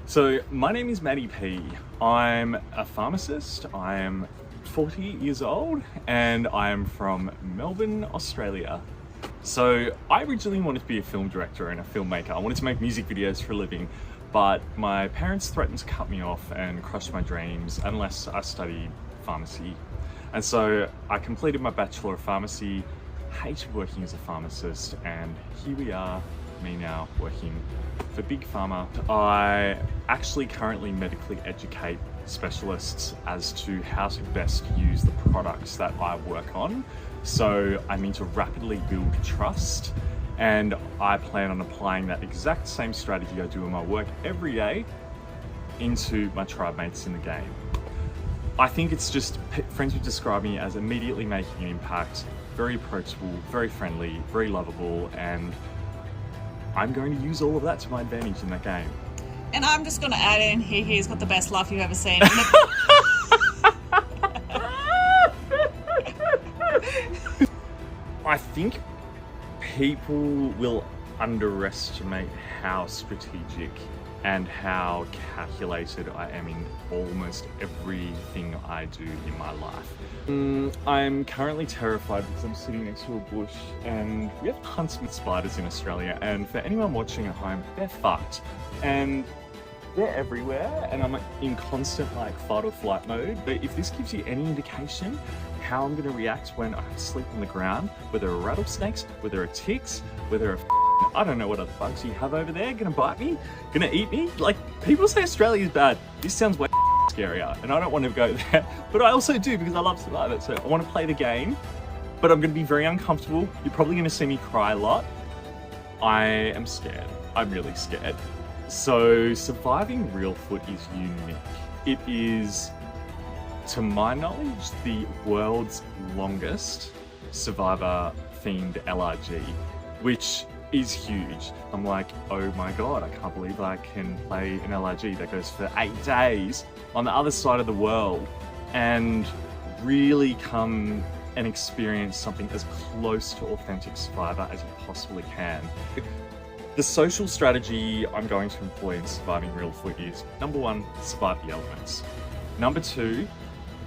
So my name is Matty P. I'm a pharmacist. I am 40 years old and I am from Melbourne, Australia. So I originally wanted to be a film director and a filmmaker. I wanted to make music videos for a living, but my parents threatened to cut me off and crush my dreams unless I studied pharmacy. And so I completed my Bachelor of Pharmacy, hated working as a pharmacist, and here we are, me now working for Big Pharma. I actually currently medically educate specialists as to how to best use the products that I work on. So I mean to rapidly build trust, and I plan on applying that exact same strategy I do in my work every day into my tribe mates in the game. I think it's just, friends would describe me as immediately making an impact, very approachable, very friendly, very lovable, and I'm going to use all of that to my advantage in that game. And I'm just going to add in here, he's got the best laugh you've ever seen. I think people will underestimate how strategic and how calculated I am in almost everything I do in my life. I'm currently terrified because I'm sitting next to a bush and we have huntsman spiders in Australia, and for anyone watching at home, they're fucked. And they're everywhere and I'm in constant fight or flight mode. But if this gives you any indication how I'm gonna react when I sleep on the ground, whether there are rattlesnakes, whether there are ticks, whether there are I don't know what other bugs you have over there, gonna bite me, gonna eat me. Like, people say Australia is bad. This sounds way scarier and I don't want to go there, but I also do because I love Survivor. So I want to play the game, but I'm gonna be very uncomfortable. You're probably gonna see me cry a lot. I am scared. I'm really scared. So surviving Real Foot is unique. It is, to my knowledge, the world's longest Survivor themed LRG, which is huge. I'm like, oh my God, I can't believe I can play an LRG that goes for 8 days on the other side of the world and really come and experience something as close to authentic Survivor as you possibly can. The social strategy I'm going to employ in surviving Real Foot is, number one, survive the elements. Number two,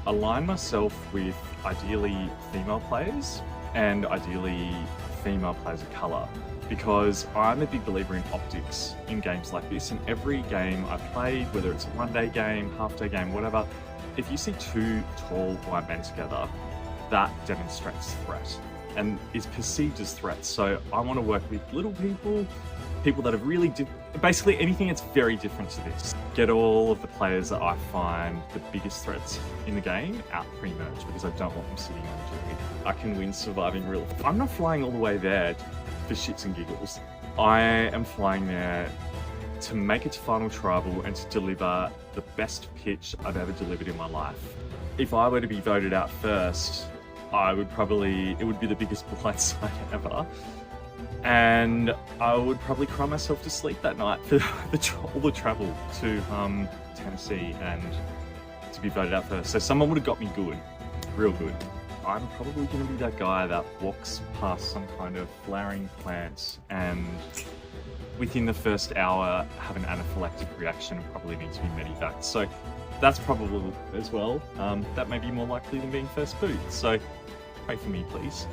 align myself with ideally female players and ideally female players of colour, because I'm a big believer in optics in games like this. In every game I played, whether it's a one-day game, half-day game, whatever, if you see two tall white men together, that demonstrates threat and is perceived as threats. So I want to work with little people that have really, basically anything that's very different to this. Get all of the players that I find the biggest threats in the game out pre-merge, because I don't want them sitting on the jury. I can win surviving Real. I'm not flying all the way there for shits and giggles. I am flying there to make it to Final Tribal and to deliver the best pitch I've ever delivered in my life. If I were to be voted out first, it would be the biggest blindside ever. And I would probably cry myself to sleep that night for all the travel to Tennessee and to be voted out first. So someone would have got me good, real good. I'm probably going to be that guy that walks past some kind of flowering plant and within the first hour have an anaphylactic reaction and probably need to be medevaced. So that's probable as well. That may be more likely than being first boot. So pray for me, please.